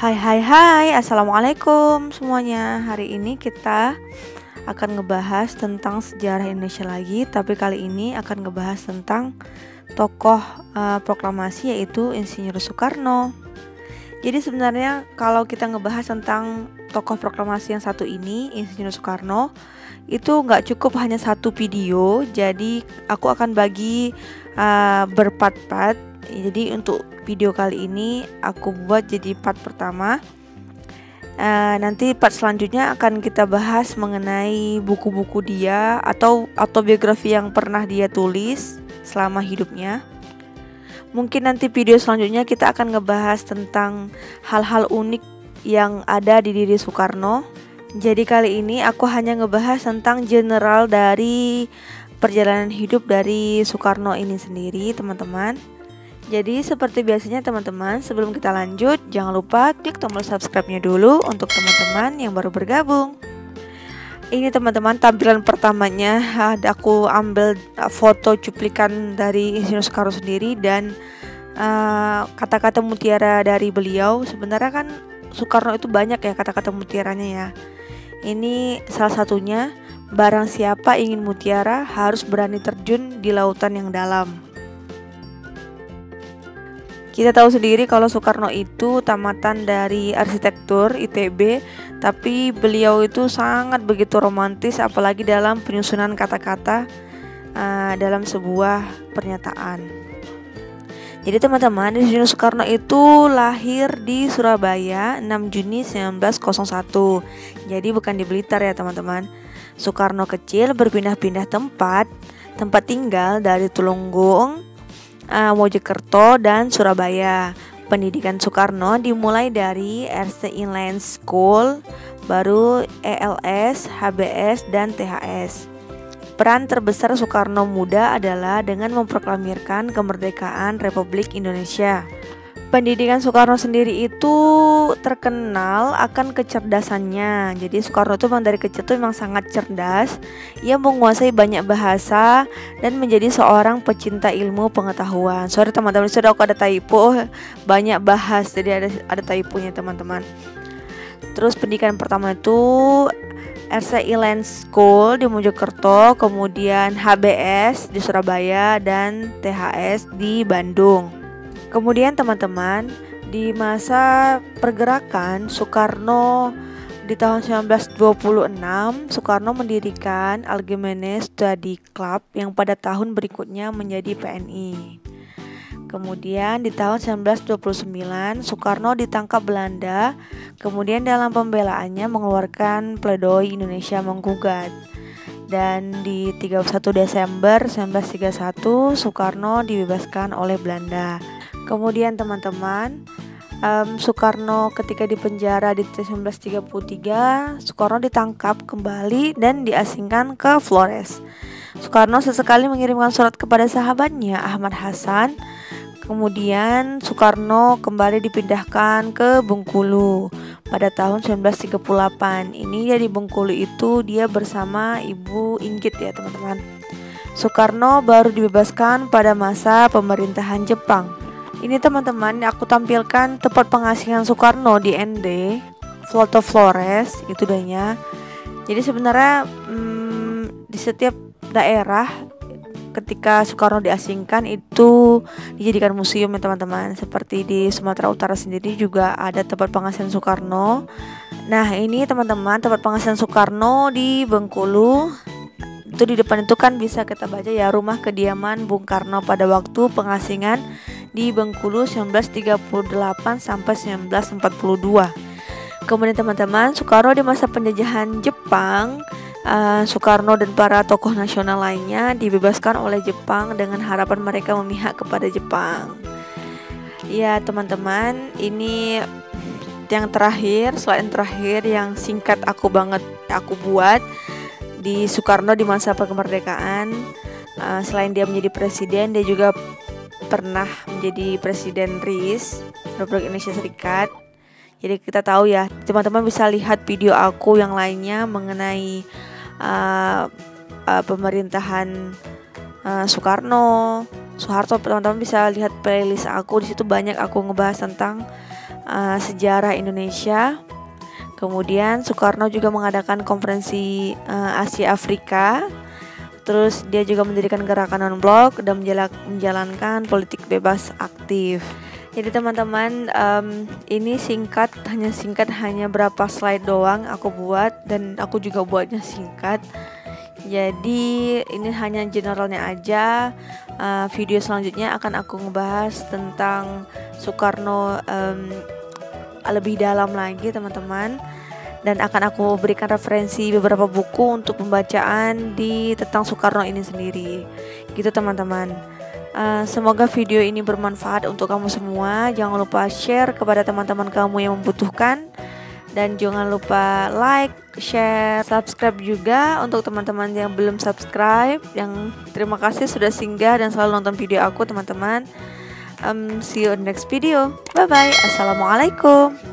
Hai hai hai, assalamualaikum semuanya. Hari ini kita akan ngebahas tentang sejarah Indonesia lagi, tapi kali ini akan ngebahas tentang tokoh proklamasi, yaitu Insinyur Soekarno. Jadi sebenarnya kalau kita ngebahas tentang tokoh proklamasi yang satu ini, Insinyur Soekarno, itu nggak cukup hanya satu video. Jadi aku akan bagi berpart-part. Jadi untuk video kali ini aku buat jadi part pertama. Nanti part selanjutnya akan kita bahas mengenai buku-buku dia atau autobiografi yang pernah dia tulis selama hidupnya. Mungkin nanti video selanjutnya kita akan ngebahas tentang hal-hal unik yang ada di diri Soekarno. Jadi kali ini aku hanya ngebahas tentang general dari perjalanan hidup dari Soekarno ini sendiri, teman-teman. Jadi seperti biasanya teman-teman, sebelum kita lanjut, jangan lupa klik tombol subscribe-nya dulu untuk teman-teman yang baru bergabung. Ini teman-teman tampilan pertamanya, aku ambil foto cuplikan dari Insinyur Soekarno sendiri dan kata-kata mutiara dari beliau. Sebenarnya kan Soekarno itu banyak ya kata-kata mutiaranya ya. Ini salah satunya, barang siapa ingin mutiara harus berani terjun di lautan yang dalam. Kita tahu sendiri kalau Soekarno itu tamatan dari arsitektur ITB, tapi beliau itu sangat begitu romantis, apalagi dalam penyusunan kata-kata dalam sebuah pernyataan. Jadi teman-teman, Insinyur Soekarno itu lahir di Surabaya 6 Juni 1901. Jadi bukan di Blitar ya teman-teman. Soekarno kecil berpindah-pindah tempat tinggal dari Tulungagung, Mojokerto dan Surabaya. Pendidikan Soekarno dimulai dari RC Inline School, baru ELS, HBS dan THS. Peran terbesar Soekarno muda adalah dengan memproklamirkan kemerdekaan Republik Indonesia. Pendidikan Soekarno sendiri itu terkenal akan kecerdasannya. Jadi Soekarno itu memang dari kecil tuh memang sangat cerdas. Ia menguasai banyak bahasa dan menjadi seorang pecinta ilmu pengetahuan. Sorry teman-teman, sudah aku ada typo, banyak bahas jadi ada typonya teman-teman. Terus pendidikan pertama itu RCI Land School di Mojokerto, kemudian HBS di Surabaya dan THS di Bandung. Kemudian teman-teman, di masa pergerakan Soekarno di tahun 1926, Soekarno mendirikan Algemene Study Club yang pada tahun berikutnya menjadi PNI. Kemudian di tahun 1929, Soekarno ditangkap Belanda, kemudian dalam pembelaannya mengeluarkan pledoi Indonesia menggugat. Dan di 31 Desember 1931, Soekarno dibebaskan oleh Belanda. Kemudian teman-teman, Soekarno ketika di penjara di 1933, Soekarno ditangkap kembali dan diasingkan ke Flores. Soekarno sesekali mengirimkan surat kepada sahabatnya Ahmad Hasan. Kemudian Soekarno kembali dipindahkan ke Bengkulu pada tahun 1938. Ini ya di Bengkulu itu dia bersama Ibu Inggit ya teman-teman. Soekarno baru dibebaskan pada masa pemerintahan Jepang. Ini teman-teman, aku tampilkan tempat pengasingan Soekarno di ND, Foto Flores, itu dahnya. Jadi sebenarnya di setiap daerah ketika Soekarno diasingkan itu dijadikan museum ya teman-teman. Seperti di Sumatera Utara sendiri juga ada tempat pengasihan Soekarno. Nah ini teman-teman, tempat pengasihan Soekarno di Bengkulu. Itu di depan itu kan bisa kita baca ya, rumah kediaman Bung Karno pada waktu pengasingan di Bengkulu 1938 sampai 1942. Kemudian teman-teman, Soekarno di masa penjajahan Jepang, Soekarno dan para tokoh nasional lainnya dibebaskan oleh Jepang dengan harapan mereka memihak kepada Jepang. Ya teman-teman, ini yang terakhir, slide yang terakhir yang singkat aku buat di Soekarno di masa kemerdekaan. Selain dia menjadi presiden, dia juga pernah menjadi presiden RIS, Republik Indonesia Serikat. Jadi kita tahu ya, teman-teman bisa lihat video aku yang lainnya mengenai pemerintahan Soekarno, Soeharto. Teman-teman bisa lihat playlist aku, di situ banyak aku ngebahas tentang sejarah Indonesia. Kemudian Soekarno juga mengadakan konferensi Asia Afrika. Terus dia juga mendirikan gerakan non-blok dan menjalankan politik bebas aktif. Jadi teman-teman, ini hanya berapa slide doang aku buat, dan aku juga buatnya singkat. Jadi ini hanya generalnya aja. Video selanjutnya akan aku ngebahas tentang Soekarno lebih dalam lagi teman-teman, dan akan aku berikan referensi beberapa buku untuk pembacaan tentang Soekarno ini sendiri. Gitu teman-teman. Semoga video ini bermanfaat untuk kamu semua. Jangan lupa share kepada teman-teman kamu yang membutuhkan, dan jangan lupa like, share, subscribe juga untuk teman-teman yang belum subscribe. Terima kasih sudah singgah dan selalu nonton video aku teman-teman. See you in the next video. Bye bye. Assalamualaikum.